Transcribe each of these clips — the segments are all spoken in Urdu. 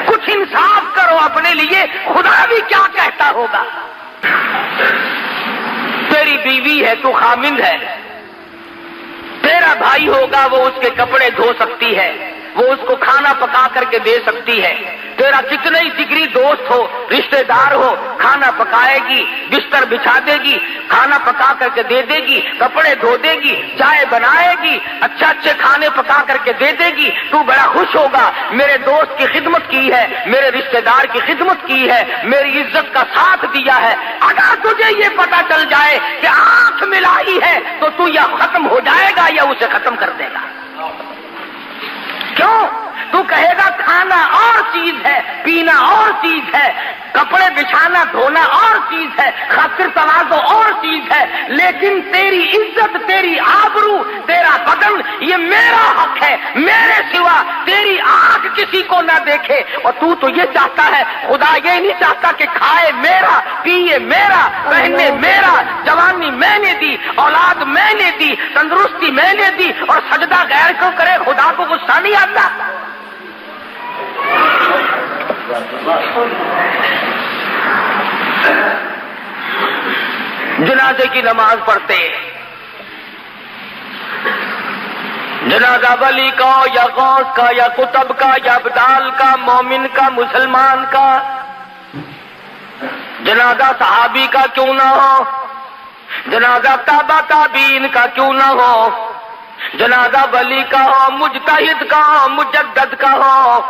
کچھ انصاف کرو اپنے لیے، خدا بھی کیا کہتا ہوگا؟ تیری بیوی ہے، تو خامند ہے، تیرا بھائی ہوگا وہ اس کے کپڑے دھو سکتی ہے، وہ اس کو کھانا پکا کر کے دے سکتی ہے، تیرا کتنا ہی جگری دوست ہو، رشتہ دار ہو، کھانا پکائے گی، بستر بچھا دے گی، کھانا پکا کر کے دے دے گی، کپڑے دھو دے گی، چائے بنائے گی، اچھے کھانے پکا کر کے دے دے گی، تو بڑا خوش ہوگا، میرے دوست کی خدمت کی ہے، میرے رشتہ دار کی خدمت کی ہے، میری عزت کا ساتھ دیا ہے۔ اگر تجھے یہ پتا چل جائے کہ آنکھ ملائی ہے تو تو یا ختم ہو جائے گا یا اسے ختم کر دے گا۔ کیوں؟ تو کہے گا کھانا اور چیز ہے، پینا اور چیز ہے، کپڑے بچھانا دھونا اور چیز ہے، خاطر تواضع اور چیز ہے، لیکن تیری عزت، تیری آبرو، تیرا بدن یہ میرا حق ہے، میرے سوا تیری آنکھ کسی کو نہ دیکھے۔ اور تو یہ چاہتا ہے، خدا یہ نہیں چاہتا کہ کھائے میرا، پیے میرا، پہنے میرا، جوانی میں نے دی، اولاد میں نے دی، تندرستی میں نے دی، اور سجدہ غیر کو کرے، خدا کو غصہ نہیں آتا؟ جنازے کی نماز پڑھتے، جنازہ ولی کا یا غوث کا یا قطب کا یا ابدال کا، مومن کا، مسلمان کا، جنازہ صحابی کا کیوں نہ ہو، جنازہ تابع تابعین کا کیوں نہ ہو، جنازہ ولی کا ہو، مجتہد کا ہو، مجدد کا ہو،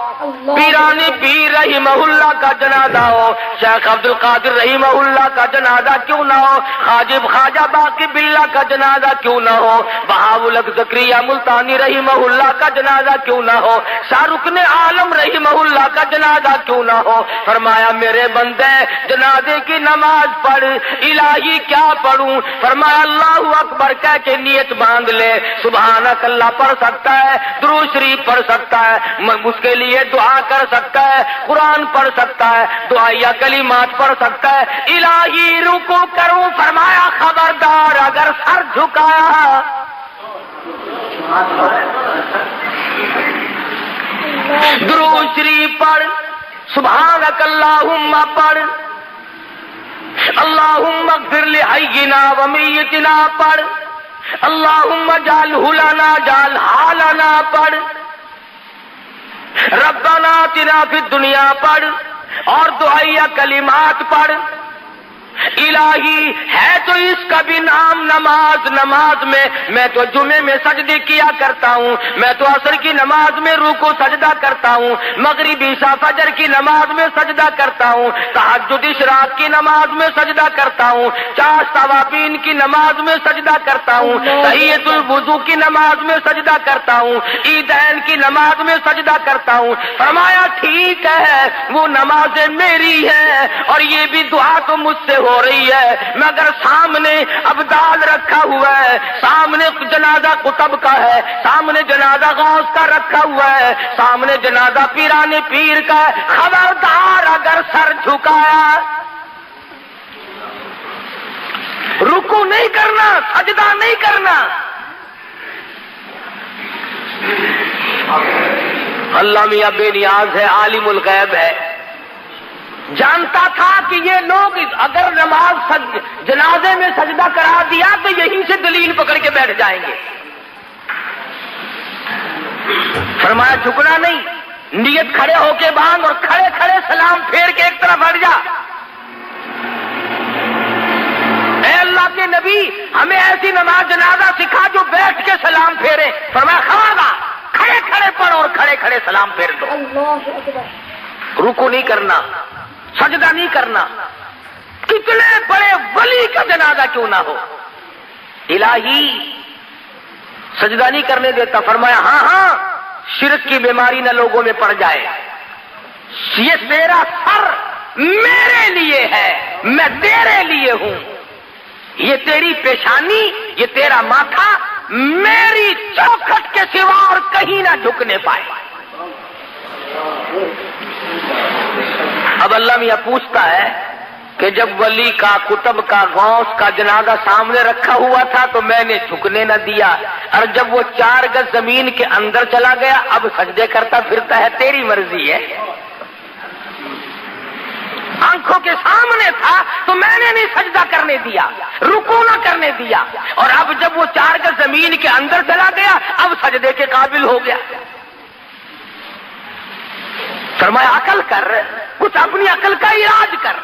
پیرانی پیر رحمہ اللہ کا جنازہ ہو، شیخ عبد القادر رحمہ اللہ کا جنازہ کیوں نہ ہو، حاجب خواجہ باقی باللہ کا جنازہ کیوں نہ ہو، بہاءالحق زکریا ملتانی رحمہ اللہ کا جنازہ کیوں نہ ہو، شاہ رکن عالم رحمہ اللہ کا جنازہ کیوں نہ ہو۔ فرمایا میرے بندے جنازے کی نماز پڑھ۔ الہی کیا پڑھوں؟ فرمایا اللہ اکبر کہہ کے نیت باندھ لے، سبحانک اللہ پڑھ سکتا ہے، درود شریف پڑھ سکتا ہے، اس کے لیے دعا کر سکتا ہے، قرآن پڑھ سکتا ہے، دعائیہ کلمات پڑھ سکتا ہے۔ الہی رکوع کروں، فرمایا خبردار اگر سر جھکایا، درود شریف پڑھ، سبحانک اللہم پڑھ، اللہم اغفر لحینا و میتنا پڑھ، اللہم اجعلہ لنا اجعل حالنا پڑھ، ربنا آتنا فی الدنیا پڑھ، اور دعائیہ کلمات پڑھ۔ الہی ہے تو اس کا بھی نام نماز میں تو جمعے میں سجدے کیا کرتا ہوں، میں تو عصر کی نماز میں رکوع سجدہ کرتا ہوں، مغرب عشاء فجر کی نماز میں سجدہ کرتا ہوں، تہجد اشراق کی نماز میں سجدہ کرتا ہوں، چاش توابین کی نماز میں سجدہ کرتا ہوں، تحیۃ الوضو کی نماز میں سجدہ کرتا ہوں، عیدین کی نماز میں سجدہ کرتا ہوں۔ فرمایا ٹھیک ہے، وہ نمازیں میری ہیں اور یہ بھی دعا تو مجھ سے ہو رہی ہے، مگر سامنے ابدال رکھا ہوا ہے، سامنے جنازہ قطب کا ہے، سامنے جنازہ غوث کا رکھا ہوا ہے، سامنے جنازہ پیران پیر کا ہے۔ خبردار اگر سر جھکایا، رکوع نہیں کرنا، سجدہ نہیں کرنا۔ اللہ میاں بے نیاز ہے، عالم الغیب ہے، جانتا تھا کہ یہ لوگ اگر نماز جنازے میں سجدہ کرا دیا تو یہیں سے دلیل پکڑ کے بیٹھ جائیں گے۔ فرمایا جھکنا نہیں، نیت کھڑے ہو کے باندھ اور کھڑے کھڑے سلام پھیر کے ایک طرف ہٹ جا۔ اے اللہ کے نبی، ہمیں ایسی نماز جنازہ سکھا جو بیٹھ کے سلام پھیرے۔ فرمایا خواہ کھڑے کھڑے پڑھ اور کھڑے کھڑے سلام پھیر دو۔ رکوع نہیں کرنا، سجدہ نہیں کرنا، کتنے بڑے ولی کا جنازہ کیوں نہ ہو، الہی سجدہ نہیں کرنے دیتا۔ فرمایا ہاں شرک کی بیماری نہ لوگوں میں پڑ جائے، یہ تیرا سر میرے لیے ہے، میں تیرے لیے ہوں، یہ تیری پیشانی، یہ تیرا ماتھا میری چوکھٹ کے سوا اور کہیں نہ جھکنے پائے۔ اب اللہ میاں پوچھتا ہے کہ جب ولی کا، قطب کا، غوث کا جنازہ سامنے رکھا ہوا تھا تو میں نے جھکنے نہ دیا، اور جب وہ 4 گز زمین کے اندر چلا گیا اب سجدے کرتا پھرتا ہے، تیری مرضی ہے۔ آنکھوں کے سامنے تھا تو میں نے نہیں سجدہ کرنے دیا، رکوع نہ کرنے دیا، اور اب جب وہ 4 گز زمین کے اندر چلا گیا اب سجدے کے قابل ہو گیا۔ فرمایا عقل کر، کچھ اپنی عقل کا علاج کر۔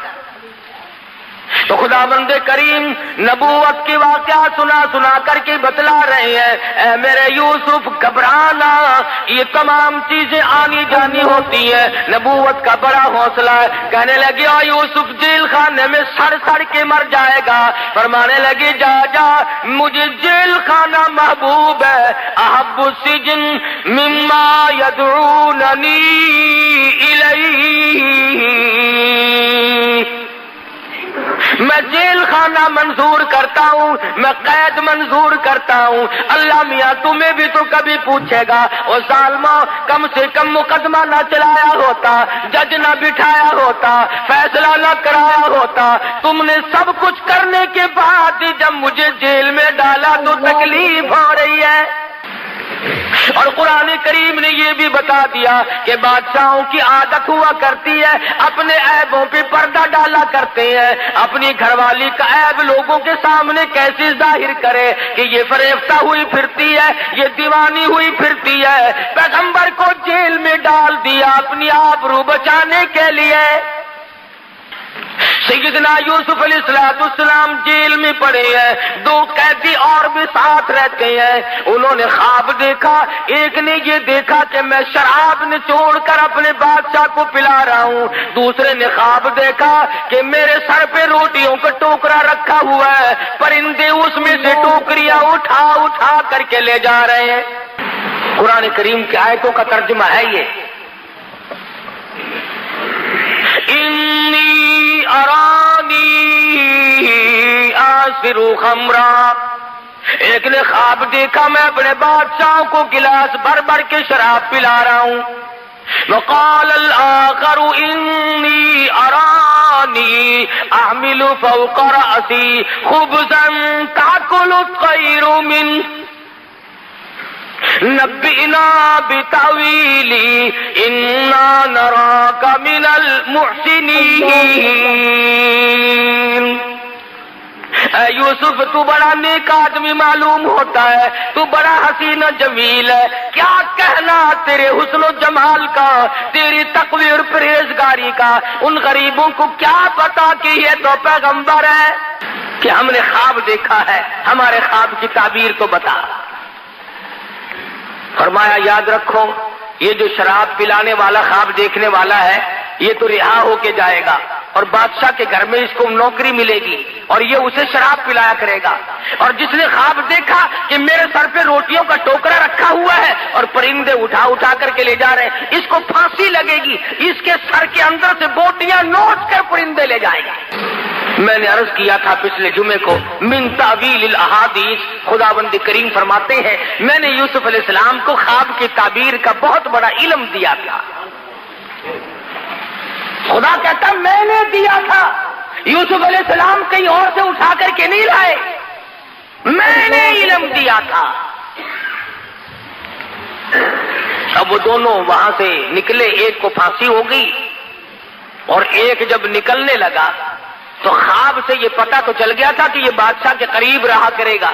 تو خداوند کریم نبوت کی واقعہ سنا کر کے بتلا رہے ہیں، اے میرے یوسف گھبرانا، یہ تمام چیزیں آنی جانی ہوتی ہیں، نبوت کا بڑا حوصلہ ہے۔ کہنے لگے او یوسف جیل خانے میں سڑ کے مر جائے گا، فرمانے لگی جا مجھے جیل خانہ محبوب ہے، احب السجن مما یدعوننی الیہ، میں جیل خانہ منظور کرتا ہوں، میں قید منظور کرتا ہوں۔ اللہ میاں تمہیں بھی تو کبھی پوچھے گا، او ظالموں کم سے کم مقدمہ نہ چلایا ہوتا، جج نہ بٹھایا ہوتا، فیصلہ نہ کرایا ہوتا، تم نے سب کچھ کرنے کے بعد جب مجھے جیل میں ڈالا تو تکلیف ہو رہی ہے۔ اور قرآن کریم نے یہ بھی بتا دیا کہ بادشاہوں کی عادت ہوا کرتی ہے اپنے عیبوں پہ پردہ ڈالا کرتے ہیں، اپنی گھر والی کا عیب لوگوں کے سامنے کیسے ظاہر کرے کہ یہ فریفتہ ہوئی پھرتی ہے، یہ دیوانی ہوئی پھرتی ہے۔ پیغمبر کو جیل میں ڈال دیا اپنی آبرو بچانے کے لیے۔ سیدنا یوسف علیہ السلام جیل میں پڑے ہیں، 2 قیدی اور بھی ساتھ رہتے ہیں۔ انہوں نے خواب دیکھا، ایک نے یہ دیکھا کہ میں شراب نچوڑ کر اپنے بادشاہ کو پلا رہا ہوں، دوسرے نے خواب دیکھا کہ میرے سر پہ روٹیوں کا ٹوکرا رکھا ہوا ہے، پرندے اس میں سے ٹوکریاں اٹھا کر کے لے جا رہے ہیں۔ قرآن کریم کی آیتوں کا ترجمہ ہے یہ، انی ارانی آسر خمرا، ایک نے خواب دیکھا میں اپنے بادشاہ کو گلاس بھر کے شراب پلا رہا ہوں۔ وقال الآخر انی ارانی احمل فوق رأسی خبزا تأکل الطیر منہ نبئنا بتاویلی انا نراک من المحسنین۔ اے یوسف تو بڑا نیک آدمی معلوم ہوتا ہے، تو بڑا حسین و جمیل ہے، کیا کہنا تیرے حسن و جمال کا، تیری تقوی اور پرہیزگاری کا، ان غریبوں کو کیا پتا کہ یہ تو پیغمبر ہے کہ ہم نے خواب دیکھا ہے، ہمارے خواب کی تعبیر تو بتا۔ فرمایا یاد رکھو یہ جو شراب پلانے والا خواب دیکھنے والا ہے یہ تو رہا ہو کے جائے گا اور بادشاہ کے گھر میں اس کو نوکری ملے گی اور یہ اسے شراب پلایا کرے گا، اور جس نے خواب دیکھا کہ میرے سر پہ روٹیوں کا ٹوکرا رکھا ہوا ہے اور پرندے اٹھا کر کے لے جا رہے ہیں، اس کو پھانسی لگے گی، اس کے سر کے اندر سے بوٹیاں نوچ کر پرندے لے جائیں گے۔ میں نے عرض کیا تھا پچھلے جمعے کو، من تعویل الاحادیث، خداوند کریم فرماتے ہیں میں نے یوسف علیہ السلام کو خواب کی تعبیر کا بہت بڑا علم دیا تھا۔ خدا کہتا میں نے دیا تھا، یوسف علیہ السلام کہیں اور سے اٹھا کر کے نہیں لائے، میں نے علم دیا تھا۔ اب وہ دونوں وہاں سے نکلے، ایک کو پھانسی ہو گئی اور ایک جب نکلنے لگا تو خواب سے یہ پتہ تو چل گیا تھا کہ یہ بادشاہ کے قریب رہا کرے گا۔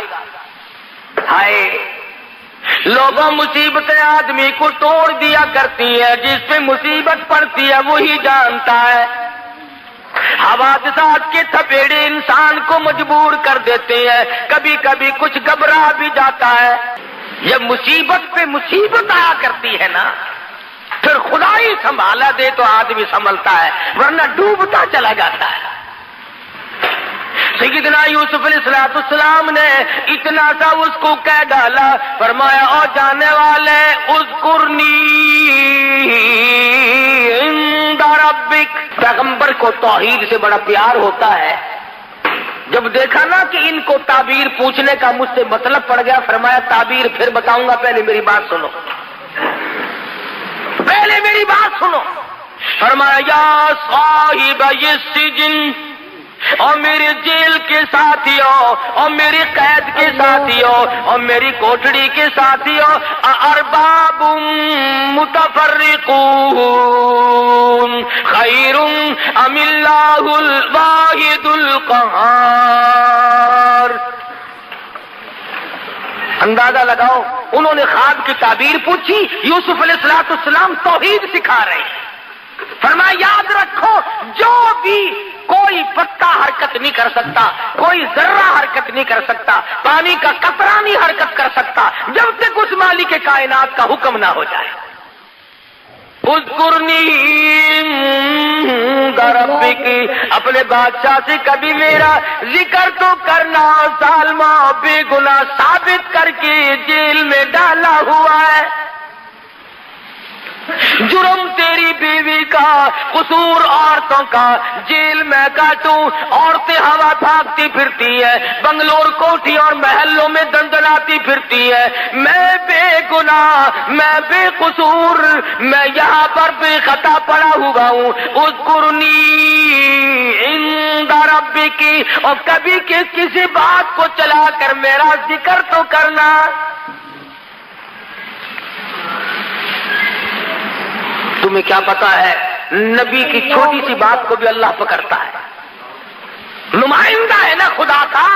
ہائے لوگوں مصیبتیں آدمی کو توڑ دیا کرتی ہیں، جس پہ مصیبت پڑتی ہے وہی جانتا ہے۔ حوادثات کے تھپیڑے انسان کو مجبور کر دیتے ہیں، کبھی کبھی کچھ گھبرا بھی جاتا ہے۔ جب مصیبت پہ مصیبت آیا کرتی ہے نا پھر خدا ہی سنبھالا دے تو آدمی سنبھلتا ہے، ورنہ ڈوبتا چلا جاتا ہے۔ سیدنا یوسف علیہ السلام نے اتنا سا اس کو کہہ ڈالا، فرمایا او جانے والے اذکرنی عند ربک۔ پیغمبر کو توحید سے بڑا پیار ہوتا ہے، جب دیکھا نا کہ ان کو تعبیر پوچھنے کا مجھ سے مطلب پڑ گیا، فرمایا تعبیر پھر بتاؤں گا، پہلے میری بات سنو، پہلے میری بات سنو۔ فرمایا یا صاحب السجن اور میری جیل کے ساتھیوں اور میری قید کے ساتھیوں اور میری کوٹڑی کے ساتھیوں، ارباب متفرقون خیر ام اللہ الواحد القہار۔ اندازہ لگاؤ، انہوں نے خواب کی تعبیر پوچھی، یوسف علیہ السلام توحید سکھا رہے ہیں۔ فرمایا یاد رکھو، جو بھی کوئی پتا حرکت نہیں کر سکتا، کوئی ذرہ حرکت نہیں کر سکتا، پانی کا قطرہ نہیں حرکت کر سکتا جب تک اس مالک کائنات کا حکم نہ ہو جائے۔ اذکرنی عند ربک، اپنے بادشاہ سے کبھی میرا ذکر تو کرنا۔ ظالمہ بے گناہ ثابت کر کے جیل میں ڈالا ہوا ہے، جرم تیری بیوی کا، قصور عورتوں کا، جیل میں کاٹوں، عورتیں ہوا بھاگتی پھرتی ہے، بنگلور کوٹھی اور محلوں میں دندناتی پھرتی ہے، میں بے گناہ، میں بے قصور، میں یہاں پر بے خطا پڑا ہوا ہوں۔ اذکرنی عند ربک، اور کبھی کسی بات کو چلا کر میرا ذکر تو کرنا۔ تمہیں کیا پتا ہے، نبی کی چھوٹی سی بات کو بھی اللہ پکڑتا ہے، نمائندہ ہے نا خدا کا۔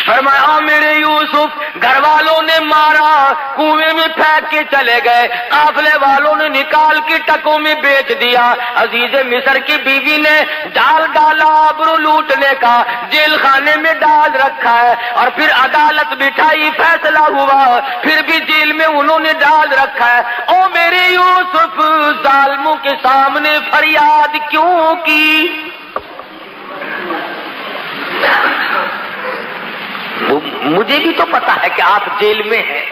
فرمایا میرے یوسف، گھر والوں نے مارا، کنویں میں پھینک کے چلے گئے، قافلے والوں نے نکال کے ٹکوں میں بیچ دیا، عزیز مصر کی بیوی نے ڈال ڈالا آبرو لوٹنے کا، جیل خانے میں ڈال رکھا ہے، اور پھر عدالت بٹھائی، فیصلہ ہوا، پھر بھی جیل میں انہوں نے ڈال رکھا ہے۔ او میرے یوسف، ظالموں کے سامنے فریاد کیوں کی؟ مجھے بھی تو پتا ہے کہ آپ جیل میں ہیں،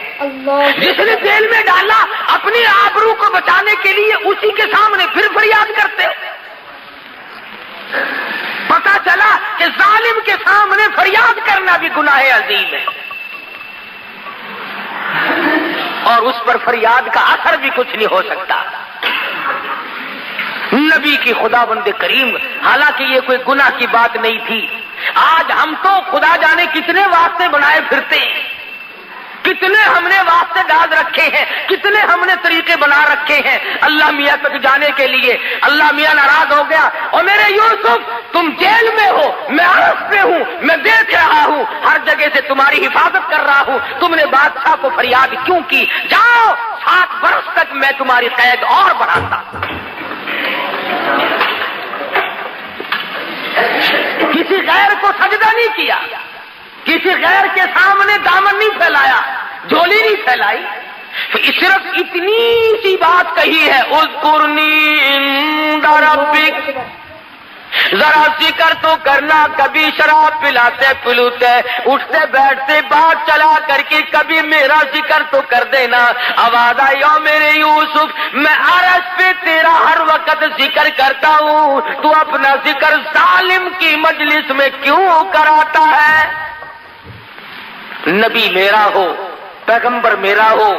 جس نے جیل میں ڈالا اپنی آبرو کو بچانے کے لیے اسی کے سامنے پھر فریاد کرتے ہو۔ پتا چلا کہ ظالم کے سامنے فریاد کرنا بھی گناہ عظیم ہے، اور اس پر فریاد کا اثر بھی کچھ نہیں ہو سکتا۔ نبی کی خدا بند کریم، حالانکہ یہ کوئی گناہ کی بات نہیں تھی، آج ہم تو خدا جانے کتنے واسطے بنائے پھرتے ہیں، کتنے ہم نے واسطے ڈال رکھے ہیں، کتنے ہم نے طریقے بنا رکھے ہیں اللہ میاں تک جانے کے لیے۔ اللہ میاں ناراض ہو گیا، اور میرے یوسف تم جیل میں ہو، میں عرف پہ ہوں، میں دیکھ رہا ہوں، ہر جگہ سے تمہاری حفاظت کر رہا ہوں، تم نے بادشاہ کو فریاد کیوں کی؟ جاؤ، 7 برس تک میں تمہاری قید اور بڑھاتا۔ کسی غیر کو سجدہ نہیں کیا، کسی غیر کے سامنے دامن نہیں پھیلایا، جھولی نہیں پھیلائی، صرف اتنی سی بات کہی ہے، اذکرنی عند ربک، ذرا ذکر تو کرنا۔ کبھی شراب پلاتے پلوتے، اٹھتے بیٹھتے بات چلا کر کے کبھی میرا ذکر تو کر دینا۔ آواز آئی، او میرے یوسف، میں عرش پہ تیرا ہر وقت ذکر کرتا ہوں، تو اپنا ذکر ظالم کی مجلس میں کیوں کراتا ہے؟ نبی میرا ہو، پیغمبر میرا ہو،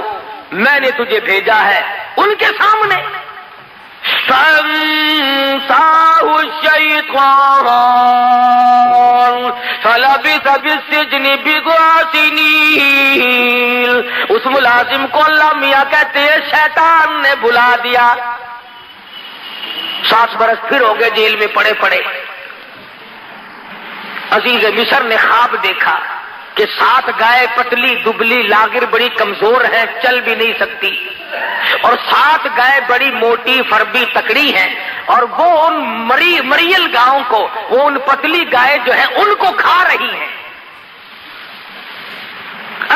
میں نے تجھے بھیجا ہے ان کے سامنے۔ فَأَنسَاهُ الشَّيْطَانُ فَلَبِثَ فِي السِّجْنِ بِضْعَ سِنِينَ، اس ملازم کو اللہ میاں کہتے ہیں شیطان نے بلا دیا، 7 برس پھر ہو گئے جیل میں پڑے پڑے۔ عزیز مصر نے خواب دیکھا کہ 7 گائے پتلی دبلی لاغر بڑی کمزور ہیں، چل بھی نہیں سکتی، اور 7 گائے بڑی موٹی فربی تکڑی ہیں، اور وہ ان مریل گاؤں کو، وہ ان پتلی گائے جو ہیں ان کو کھا رہی ہیں۔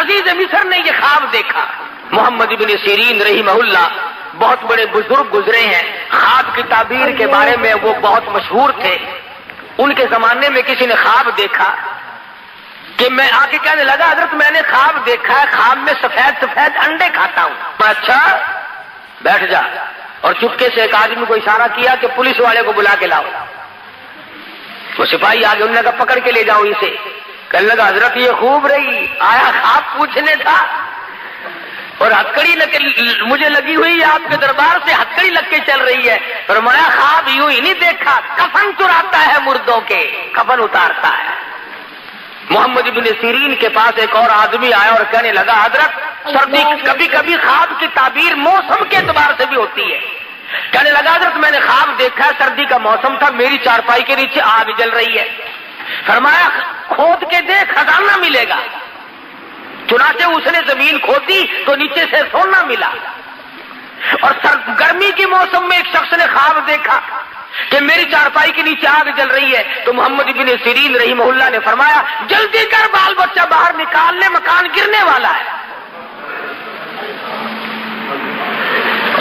عزیز مصر نے یہ خواب دیکھا۔ محمد ابن سیرین رحمہ اللہ بہت بڑے بزرگ گزرے ہیں، خواب کی تعبیر کے بارے میں وہ بہت مشہور تھے۔ ان کے زمانے میں کسی نے خواب دیکھا کہ میں آ کے کہنے لگا، حضرت میں نے خواب دیکھا ہے، خواب میں سفید سفید انڈے کھاتا ہوں۔ اچھا بیٹھ جا، اور چپکے سے ایک آدمی کو اشارہ کیا کہ پولیس والے کو بلا کے لاؤ۔ وہ سپاہی آگے، انہوں نے کہا پکڑ کے لے جاؤ اسے۔ کہنے لگا حضرت یہ خوب رہی، آیا خواب پوچھنے تھا؟ اور ہتکڑی مجھے لگی ہوئی ہے آپ کے دربار سے ہتکڑی لگ کے چل رہی ہے. فرمایا خواب یوں ہی نہیں دیکھا، کفن چراتا ہے مردوں کے، کفن اتارتا ہے. محمد بن سیرین کے پاس ایک اور آدمی آیا اور کہنے لگا حضرت سردی کبھی کبھی خواب کی تعبیر موسم کے اعتبار سے بھی ہوتی ہے. کہنے لگا حضرت میں نے خواب دیکھا، سردی کا موسم تھا، میری چارپائی کے نیچے آگ جل رہی ہے. فرمایا کھود کے دیکھ خزانہ ملے گا. چنانچہ اس نے زمین کھودی تو نیچے سے سونا ملا. اور گرمی کے موسم میں ایک شخص نے خواب دیکھا کہ میری چارپائی کے نیچے آگ جل رہی ہے. تو محمد بن سیرین رحمہ اللہ نے فرمایا جلدی کر بال بچہ باہر نکال لے، مکان گرنے والا ہے.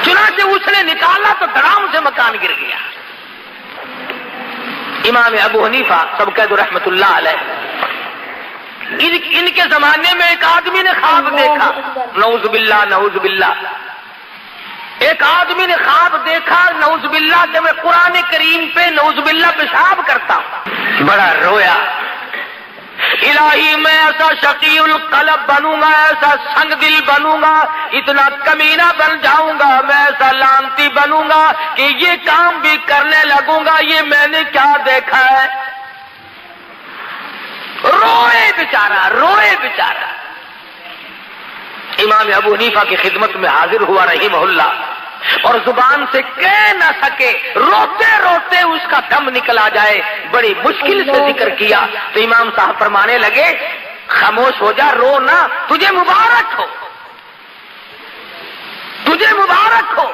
چنانچہ اس نے نکالا تو دھڑام سے مکان گر گیا. امام ابو حنیفہ سب کہہ دو رحمت اللہ علیہ، ان کے زمانے میں ایک آدمی نے خواب دیکھا، نعوذ باللہ نعوذ باللہ، ایک آدمی نے خواب دیکھا نعوذ باللہ کہ میں قرآن کریم پہ نعوذ باللہ پیشاب کرتا ہوں. بڑا رویا، الہی میں ایسا شقی القلب بنوں گا، ایسا سنگ دل بنوں گا، اتنا کمینہ بن جاؤں گا، میں ایسا لانتی بنوں گا کہ یہ کام بھی کرنے لگوں گا. یہ میں نے کیا دیکھا ہے؟ روئے بیچارہ، روئے بیچارہ. امام ابو حنیفہ کی خدمت میں حاضر ہوا رحمہ اللہ، اور زبان سے کہہ نہ سکے، روتے روتے اس کا دم نکلا جائے، بڑی مشکل سے ذکر کیا. تو امام صاحب فرمانے لگے خاموش ہو جا، رو نہ، تجھے مبارک ہو، تجھے مبارک ہو.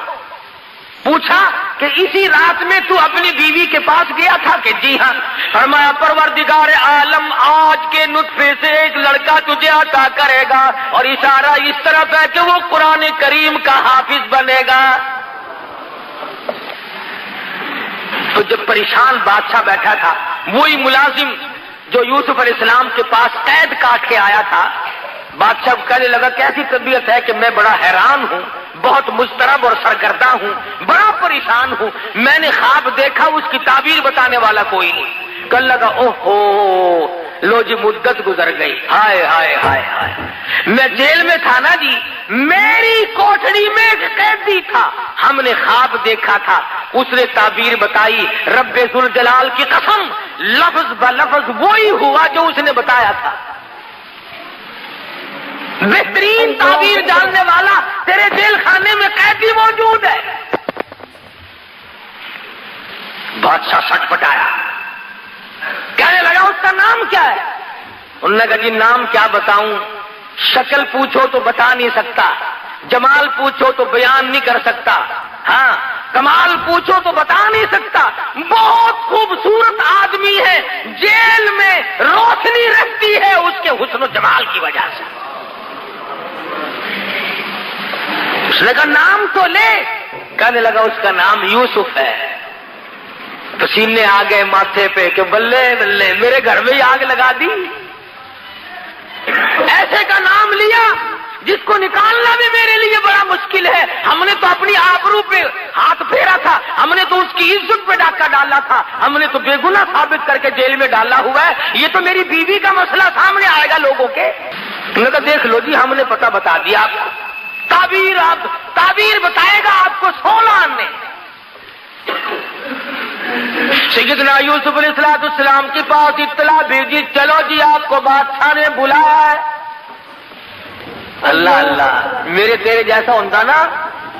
پوچھا کہ اسی رات میں تو اپنی بیوی کے پاس گیا تھا کہ جی ہاں. فرمایا پروردگار عالم آج کے نطفے سے ایک لڑکا تجھے عطا کرے گا، اور اشارہ اس طرف ہے کہ وہ قرآن کریم کا حافظ بنے گا. تو جب پریشان بادشاہ بیٹھا تھا، وہی ملازم جو یوسف علیہ السلام کے پاس قید کاٹ کے آیا تھا، بادشاہ کہنے لگا کیسی طبیعت ہے کہ میں بڑا حیران ہوں، بہت مضطرب اور سرگردہ ہوں، بڑا پریشان ہوں، میں نے خواب دیکھا، اس کی تعبیر بتانے والا کوئی نہیں. کہنے لگا اوہو لو جی مدت گزر گئی، ہائے ہائے ہائے ہائے، میں جیل میں تھا نا جی، میری کوٹڑی میں ایک قیدی تھا، ہم نے خواب دیکھا تھا، اس نے تعبیر بتائی، رب ذوالجلال کی قسم لفظ بلفظ وہی ہوا جو اس نے بتایا تھا. بہترین تعبیر جاننے والا تیرے جیل خانے میں قیدی موجود ہے. بادشاہ سٹ پٹایا، کہنے لگا اس کا نام کیا ہے؟ انہوں نے کہا جی نام کیا بتاؤں، شکل پوچھو تو بتا نہیں سکتا، جمال پوچھو تو بیان نہیں کر سکتا، ہاں کمال پوچھو تو بتا نہیں سکتا. بہت خوبصورت آدمی ہے، جیل میں روشنی رہتی ہے اس کے حسن و جمال کی وجہ سے. اس نے کہا نام تو لے. کہنے لگا اس کا نام یوسف ہے. پسینے آ گئے ماتھے پہ کہ بلے بلے میرے گھر میں ہی آگ لگا دی. ایسے کا نام لیا جس کو نکالنا بھی میرے لیے بڑا مشکل ہے. ہم نے تو اپنی آبرو پہ ہاتھ پھیرا تھا، ہم نے تو اس کی عزت پہ ڈاکہ ڈالا تھا، ہم نے تو بے گناہ ثابت کر کے جیل میں ڈالا ہوا ہے. یہ تو میری بیوی کا مسئلہ سامنے آئے گا لوگوں کے. انہوں نے کہا دیکھ لو جی ہم نے پتہ بتا دیا آپ کو، تعبیر بتائے گا آپ کو 16 نے. سیدنا یوسف علیہ السلام کے پاس اطلاع بھیجی، چلو جی آپ کو بادشاہ نے بلایا ہے. اللہ اللہ، میرے تیرے جیسا ہوتا نا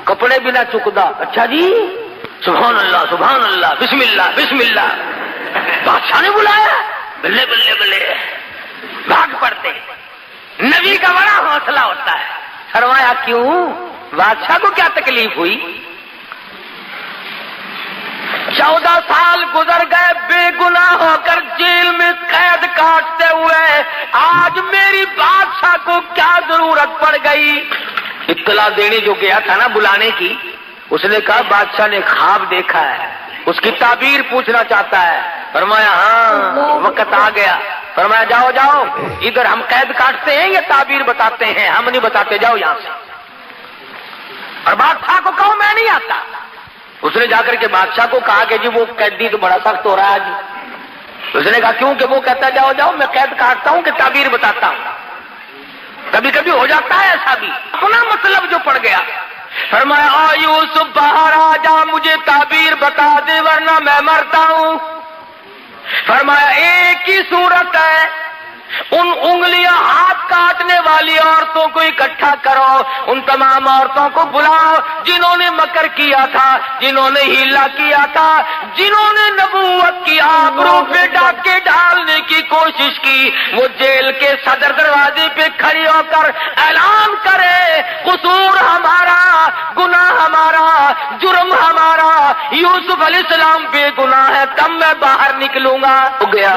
کپڑے بھی نہ چکتا. اچھا جی سبحان اللہ سبحان اللہ بسم اللہ بسم اللہ، بادشاہ نے بلایا، بلے بلے بلے بھاگ پڑتے. نبی کا بڑا حوصلہ ہوتا ہے. فرمایا کیوں، بادشاہ کو کیا تکلیف ہوئی؟ 14 سال گزر گئے بے گناہ ہو کر جیل میں قید کاٹتے ہوئے، آج میری بادشاہ کو کیا ضرورت پڑ گئی؟ اطلاع دینے جو گیا تھا نا بلانے کی، اس نے کہا بادشاہ نے خواب دیکھا ہے، اس کی تعبیر پوچھنا چاہتا ہے. فرمایا ہاں وقت آ گیا. فرمایا جاؤ جاؤ، ادھر ہم قید کاٹتے ہیں یا تعبیر بتاتے ہیں؟ ہم نہیں بتاتے، جاؤ یہاں سے. اور بادشاہ کو کہو میں نہیں آتا. اس نے جا کر کے بادشاہ کو کہا کہ جی وہ قیدی تو بڑا سخت ہو رہا ہے جی. اس نے کہا کیوں؟ کہ وہ کہتا جاؤ جاؤ میں قید کاٹتا ہوں کہ تعبیر بتاتا ہوں. کبھی کبھی ہو جاتا ہے ایسا بھی، اپنا مطلب جو پڑ گیا۔ فرمایا آ یوسف باہر آ جا، مجھے تعبیر بتا دے ورنہ میں مرتا ہوں۔ فرمایا ایک ہی صورت ہے، ان انگلیاں ہاتھ کاٹنے والی عورتوں کو اکٹھا کرو، ان تمام عورتوں کو بلاؤ جنہوں نے مکر کیا تھا، جنہوں نے ہیلا کیا تھا، جنہوں نے نبوت کی آبرو پہ ڈاکے ڈالنے کی کوشش کی، وہ جیل کے صدر دروازے پہ کھڑی ہو کر اعلان کرے قصور ہمارا، گناہ ہمارا، جرم ہمارا، یوسف علیہ السلام بے گناہ ہے، تب میں باہر نکلوں گا۔ ہو گیا،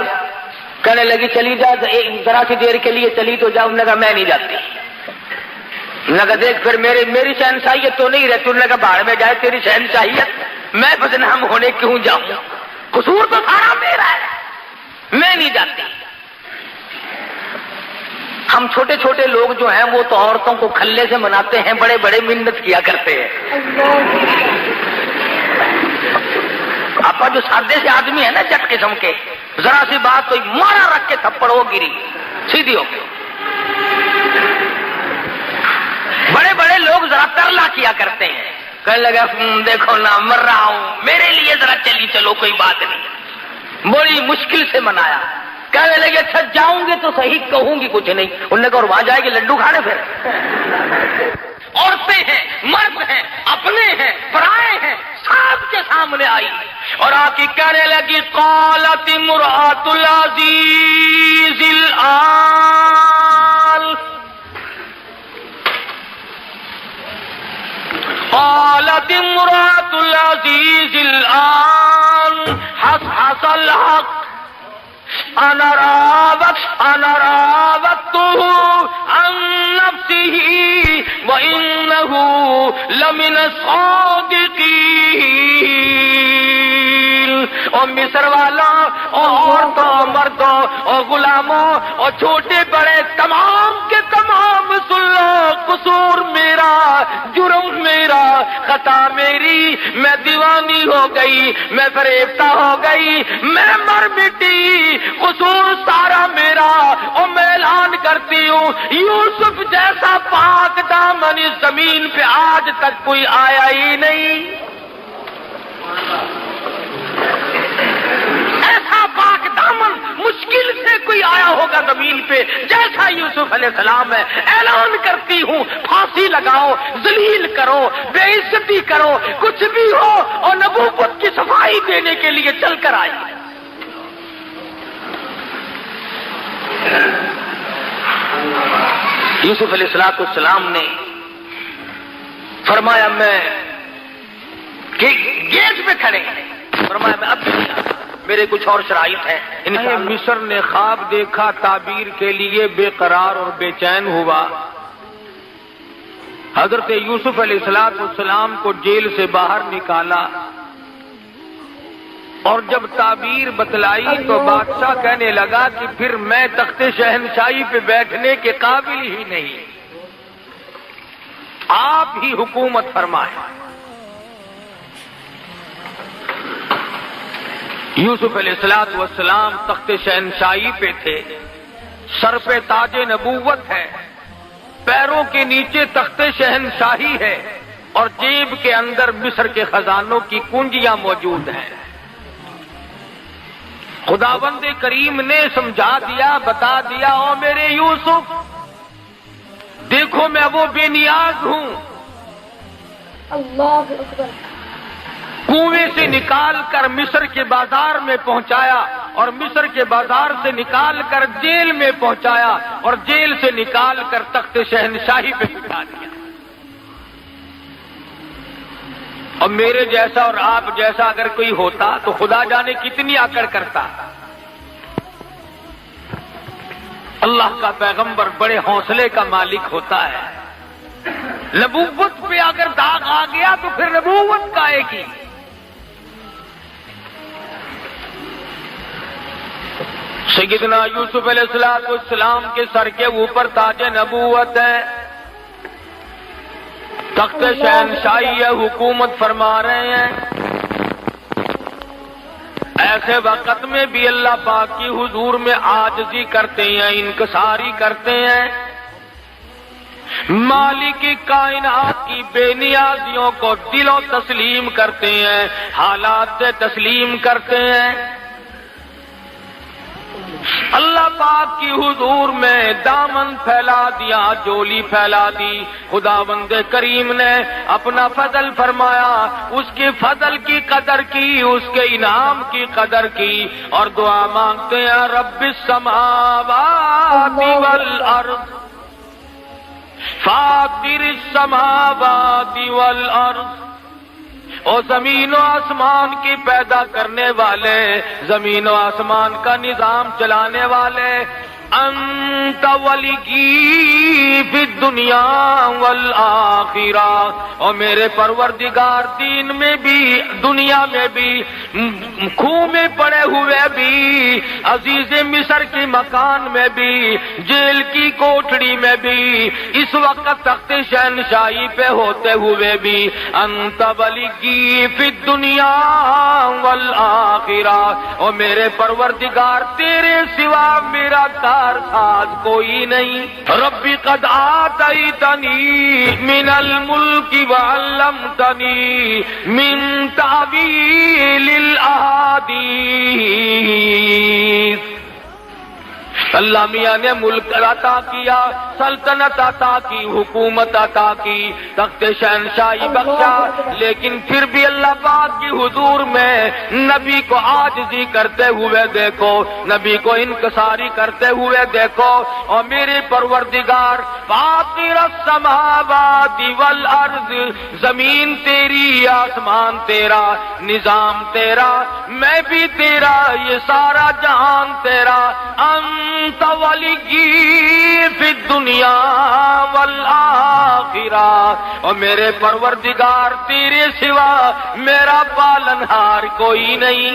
کہنے لگی چلی جا، ذرا سی دیر کے لیے چلی تو جاؤ۔ انہوں نے کہا میں نہیں جاتی۔ انہوں نے کہا دیکھ پھر میری شہنشاہیت تو نہیں رہتی۔ انہوں نے کہا باہر میں جائے تیری شہنشاہیت، میں بدنام ہونے کیوں جاؤں، قصور تو سارا میرا ہے، میں نہیں جاتی۔ ہم چھوٹے چھوٹے لوگ جو ہیں وہ تو عورتوں کو کھلے سے مناتے ہیں، بڑے بڑے منت کیا کرتے ہیں۔ آپا جو سادے سے آدمی ہے نا جٹ قسم کے، ذرا سی بات تو مارا رکھ کے تھپڑ ہو گری سیدھی ہو گئی۔ بڑے بڑے لوگ ذرا ترلا کیا کرتے ہیں، کہنے لگا دیکھو نا مر رہا ہوں، میرے لیے ذرا چلی چلو کوئی بات نہیں۔ بڑی مشکل سے منایا، کہنے لگے اچھا جاؤں گے تو صحیح، کہوں گی کچھ نہیں۔ انہوں نے کہا اور وہاں جائے گی لڈو کھانے پھر؟ عورتیں ہیں، مرد ہیں، اپنے ہیں، پرائے ہیں، سب کے سامنے آئی اور آ کے کہنے لگی قالت امرأۃ العزیز الآن، قالت امرأۃ العزیز الآن حصحص الحق انا راودته عن نفسه وانه لمن الصادقین۔ اور مصر والوں اور عورتوں، مردوں اور غلاموں اور چھوٹے بڑے تمام کے تمام سن لو، قصور میرا، جرم میرا، خطا میری، میں دیوانی ہو گئی، میں فریفتہ ہو گئی، میں مر مٹی، قصور سارا میرا۔ اور میں اعلان کرتی ہوں یوسف جیسا پاک دامن اس زمین پہ آج تک کوئی آیا ہی نہیں، ایسا پاک دامن مشکل سے کوئی آیا ہوگا زمین پہ جیسا یوسف علیہ السلام ہے۔ اعلان کرتی ہوں پھانسی لگاؤ، ذلیل کرو، بے عزتی کرو، کچھ بھی ہو، اور نبوت کی صفائی دینے کے لیے چل کر آئی۔ یوسف علیہ السلام نے فرمایا میں گیٹ پہ کھڑے، فرمایا میں اب نہیں آتا، میرے کچھ اور شرائط ہیں۔ مصر نے خواب دیکھا، تعبیر کے لیے بے قرار اور بے چین ہوا۔ حضرت یوسف علیہ السلام کو جیل سے باہر نکالا اور جب تعبیر بتلائی تو بادشاہ کہنے لگا کہ پھر میں تخت شہنشاہی پہ بیٹھنے کے قابل ہی نہیں، آپ ہی حکومت فرمائیں۔ یوسف علیہ السلام تخت شہنشاہی پہ تھے، سر پہ تاج نبوت ہے، پیروں کے نیچے تخت شہنشاہی ہے، اور جیب کے اندر مصر کے خزانوں کی کنجیاں موجود ہیں۔ خداوند کریم نے سمجھا دیا، بتا دیا، او میرے یوسف دیکھو میں وہ بے نیاز ہوں، اللہ اکبر، کنویں سے نکال کر مصر کے بازار میں پہنچایا، اور مصر کے بازار سے نکال کر جیل میں پہنچایا، اور جیل سے نکال کر تخت شہنشاہی پہ بٹھا دیا۔ اور میرے جیسا اور آپ جیسا اگر کوئی ہوتا تو خدا جانے کتنی آکڑ کرتا۔ اللہ کا پیغمبر بڑے حوصلے کا مالک ہوتا ہے، نبوت پہ اگر داغ آ گیا تو پھر نبوت کائے گی۔ سیدنا یوسف علیہ السلام کے سر کے اوپر تاج نبوت ہے، تخت شہنشاہی ہے، حکومت فرما رہے ہیں۔ ایسے وقت میں بھی اللہ پاک کی حضور میں عاجزی کرتے ہیں، انکساری کرتے ہیں۔ مالک کائنات کی بے نیازیوں کو دلوں تسلیم کرتے ہیں، حالات سے تسلیم کرتے ہیں۔ اللہ پاک کی حضور میں دامن پھیلا دیا، جولی پھیلا دی۔ خداوند کریم نے اپنا فضل فرمایا، اس کے فضل کی قدر کی، اس کے انعام کی قدر کی، اور دعا مانگتے ہیں رب السماوات والارض فاطر السماوات والارض، اور زمین و آسمان کی پیدا کرنے والے، زمین و آسمان کا نظام چلانے والے، انت ولی فی الدنیا والآخرہ، اور میرے پروردگار دین میں بھی دنیا میں بھی، خوں میں پڑے ہوئے بھی، عزیز مصر کے مکان میں بھی، جیل کی کوٹڑی میں بھی، اس وقت تخت شہنشاہی پہ ہوتے ہوئے بھی، انت ولی فی الدنیا والآخرہ، اور میرے پروردگار تیرے سوا میرا ساز کوئی نہیں۔ ربی قد آتیتنی من الملک وعلمتنی من تعویل الاحادیث، اللہ میاں نے ملک عطا کیا، سلطنت عطا کی، حکومت عطا کی، تخت شہنشاہی بخشا، لیکن پھر بھی اللہ پاک کی حضور میں نبی کو عاجزی کرتے ہوئے دیکھو، نبی کو انکساری کرتے ہوئے دیکھو، اور میرے پروردگار فاطر السماوات والارض، زمین تیری، آسمان تیرا، نظام تیرا، میں بھی تیرا، یہ سارا جہان تیرا، انت ولی فی الدنیا والآخرہ، اور میرے پروردگار تیرے سوا میرا پالنہار کوئی نہیں۔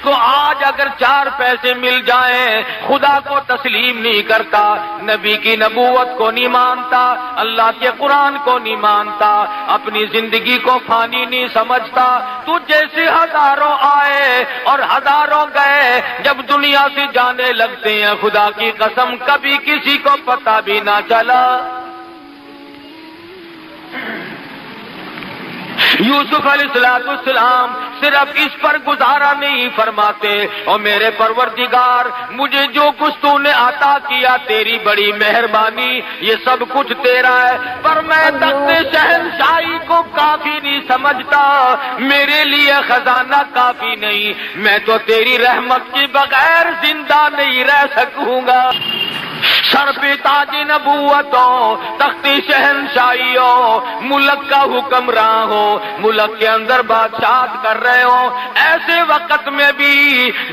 تو آج اگر 4 پیسے مل جائیں خدا کو تسلیم نہیں کرتا، نبی کی نبوت کو نہیں مانتا، اللہ کے قرآن کو نہیں مانتا، اپنی زندگی کو فانی نہیں سمجھتا، تو جیسے ہزاروں آئے اور ہزاروں گئے، جب دنیا سے جانے لگتے ہیں خدا کی قسم کبھی کسی کو پتہ بھی نہ چلا۔ یوسف علیہ السلام صرف اس پر گزارا نہیں فرماتے، اور میرے پروردگار مجھے جو کچھ تو نے عطا کیا تیری بڑی مہربانی، یہ سب کچھ تیرا ہے، پر میں تخت شہنشاہی کو کافی نہیں سمجھتا، میرے لیے خزانہ کافی نہیں، میں تو تیری رحمت کے بغیر زندہ نہیں رہ سکوں گا۔ سر پہ تاج نبوتوں، تخت شہنشاہی ہو، ملک کا حکمراں ہو، ملک کے اندر بادشاہت کر رہے ہو، ایسے وقت میں بھی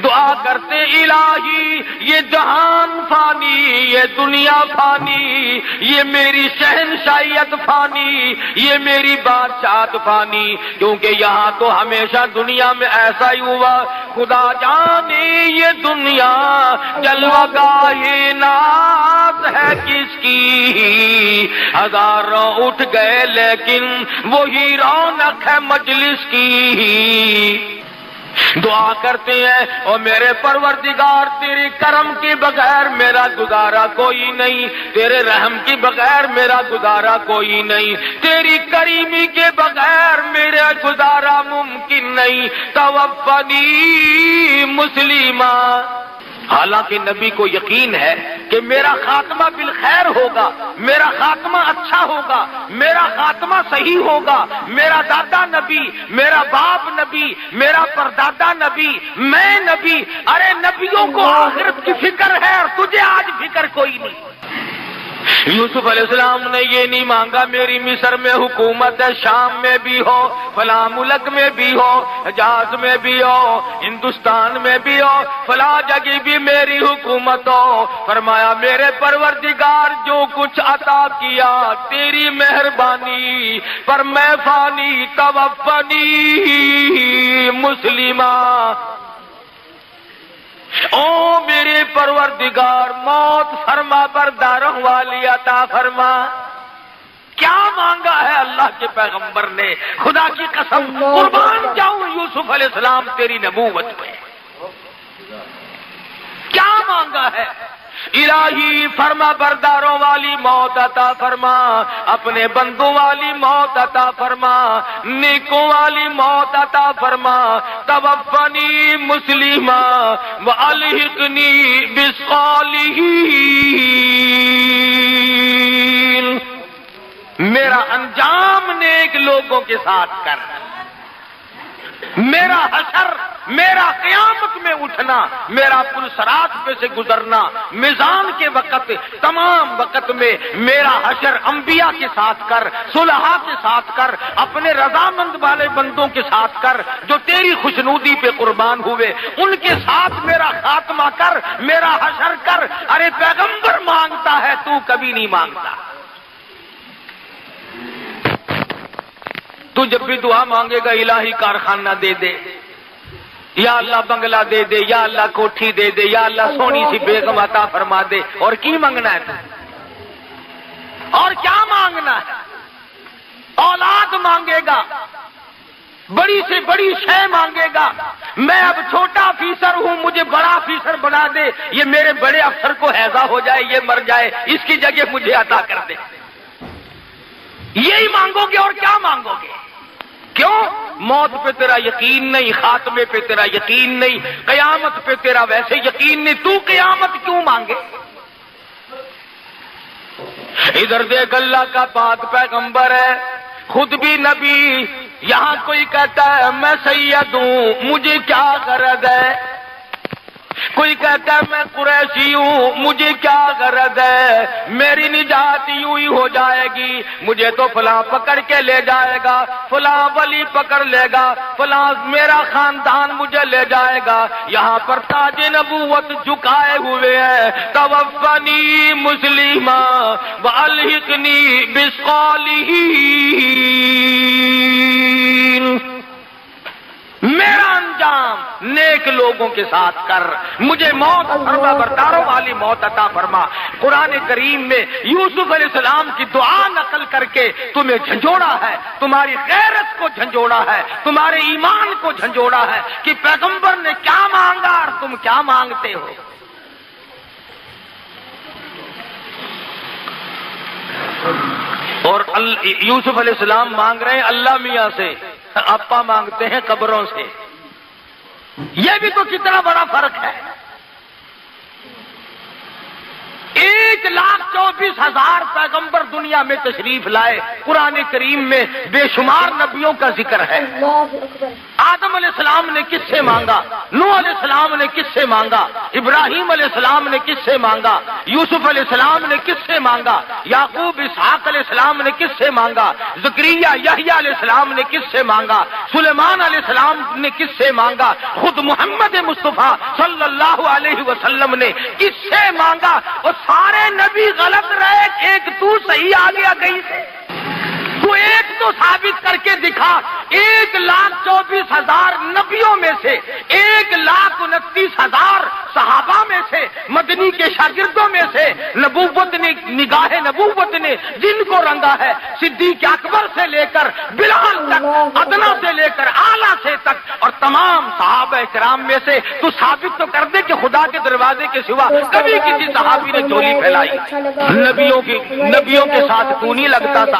دعا کرتے الہی یہ جہان فانی، یہ دنیا فانی، یہ میری شہنشاہیت فانی، یہ میری بادشاہت فانی، کیونکہ یہاں تو ہمیشہ دنیا میں ایسا ہی ہوا، خدا جانے یہ دنیا جلوہ گاہ ناز ہے کس کی، ہزاروں اٹھ گئے لیکن وہی رونق ہے مجلس کی۔ دعا کرتے ہیں اور میرے پروردگار تیرے کرم کے بغیر میرا گزارا کوئی نہیں، تیرے رحم کے بغیر میرا گزارا کوئی نہیں، تیری کریمی کے بغیر میرا گزارا ممکن نہیں، توفنی مسلمہ۔ حالانکہ نبی کو یقین ہے کہ میرا خاتمہ بالخیر ہوگا، میرا خاتمہ اچھا ہوگا، میرا خاتمہ صحیح ہوگا، میرا دادا نبی، میرا باپ نبی، میرا پردادا نبی، میں نبی، ارے نبیوں کو آخرت کی فکر ہے اور تجھے آج فکر کوئی نہیں۔ یوسف علیہ السلام نے یہ نہیں مانگا میری مصر میں حکومت ہے، شام میں بھی ہو، فلاں ملک میں بھی ہو، حجاز میں بھی ہو، ہندوستان میں بھی ہو، فلاں جگہ بھی میری حکومت ہو۔ فرمایا میرے پروردگار جو کچھ عطا کیا تیری مہربانی، پر میں فانی، توفنی مسلمہ۔ او میرے پروردگار موت فرما برداروں والی عطا فرما۔ کیا مانگا ہے اللہ کے پیغمبر نے، خدا کی قسم قربان جاؤں یوسف علیہ السلام تیری نبوت پہ، کیا مانگا ہے؟ الہی فرما برداروں والی موت عطا فرما، اپنے بندوں والی موت عطا فرما، نیکوں والی موت عطا فرما، توفنی مسلما والحقنی بالصالحین، میرا انجام نیک لوگوں کے ساتھ کر، میرا حشر، میرا قیامت میں اٹھنا، میرا پل صراط پہ سے گزرنا، میزان کے وقت، تمام وقت میں میرا حشر انبیاء کے ساتھ کر، صلحاء کے ساتھ کر، اپنے رضامند والے بندوں کے ساتھ کر جو تیری خوشنودی پہ قربان ہوئے، ان کے ساتھ میرا خاتمہ کر، میرا حشر کر۔ ارے پیغمبر مانگتا ہے، تو کبھی نہیں مانگتا۔ تو جب بھی دعا مانگے گا الہی کارخانہ دے دے، یا اللہ بنگلہ دے دے، یا اللہ کوٹھی دے دے، یا اللہ سونی سی بیگم عطا فرما دے، اور کی مانگنا ہے تو؟ اور کیا مانگنا ہے؟ اولاد مانگے گا، بڑی سے بڑی شے مانگے گا، میں اب چھوٹا افیسر ہوں مجھے بڑا افیسر بنا دے، یہ میرے بڑے افسر کو ہیضہ ہو جائے، یہ مر جائے، اس کی جگہ مجھے عطا کر دے، یہی مانگو گے اور کیا مانگو گے؟ کیوں؟ موت پہ تیرا یقین نہیں، خاتمے پہ تیرا یقین نہیں، قیامت پہ تیرا ویسے یقین نہیں، تو قیامت کیوں مانگے؟ ادھر دیکھ، اللہ کا پاک پیغمبر ہے، خود بھی نبی، یہاں کوئی کہتا ہے میں سید ہوں مجھے کیا غرض ہے، کوئی کہتا ہے میں قریشی ہوں مجھے کیا غرض ہے، میری نجات یوں ہی ہو جائے گی، مجھے تو فلاں پکڑ کے لے جائے گا، فلاں ولی پکڑ لے گا، فلاں میرا خاندان مجھے لے جائے گا۔ یہاں پر تاج نبوت جھکائے ہوئے ہیں، توفنی مسلما والحقنی بالصالحین، میرا انجام نیک لوگوں کے ساتھ کر، مجھے موت فرما برداروں والی موت عطا فرما۔ قرآن کریم میں یوسف علیہ السلام کی دعا نقل کر کے تمہیں جھنجھوڑا ہے، تمہاری غیرت کو جھنجھوڑا ہے، تمہارے ایمان کو جھنجھوڑا ہے کہ پیغمبر نے کیا مانگا اور تم کیا مانگتے ہو۔ اور یوسف علیہ السلام مانگ رہے ہیں اللہ میاں سے، آپا مانگتے ہیں قبروں سے، یہ بھی تو کتنا بڑا فرق ہے۔ 1,24,000 پیغمبر دنیا میں تشریف لائے، قرآن کریم میں بے شمار نبیوں کا ذکر ہے۔ آدم علیہ السلام نے کس سے مانگا، نوح علیہ السلام نے کس سے مانگا، ابراہیم علیہ السلام نے کس سے مانگا، یوسف علیہ السلام نے کس سے مانگا، یعقوب اسحاق علیہ السلام نے کس سے مانگا، زکریا یحییٰ علیہ السلام نے کس سے مانگا، سلیمان علیہ السلام نے کس سے مانگا، خود محمد مصطفیٰ صلی اللہ علیہ وسلم نے کس سے مانگا، اور سارے نبی غلط رہے، ایک تو صحیح آ گیا کہیں سے۔ تو ایک تو ثابت کر کے دکھا، 1,24,000 نبیوں میں سے، 1,29,000 صحابہ میں سے، مدنی کے شاگردوں میں سے، نبوت نے، نگاہ نبوت نے جن کو رنگا ہے، صدیق اکبر سے لے کر بلال تک، ادنا سے لے کر اعلیٰ سے تک، اور تمام صحابہ کرام میں سے تو ثابت تو کر دے کہ خدا کے دروازے کے سوا کبھی کسی صحابی نے چولی پھیلائی۔ نبیوں کے ساتھ تو نہیں لگتا تھا۔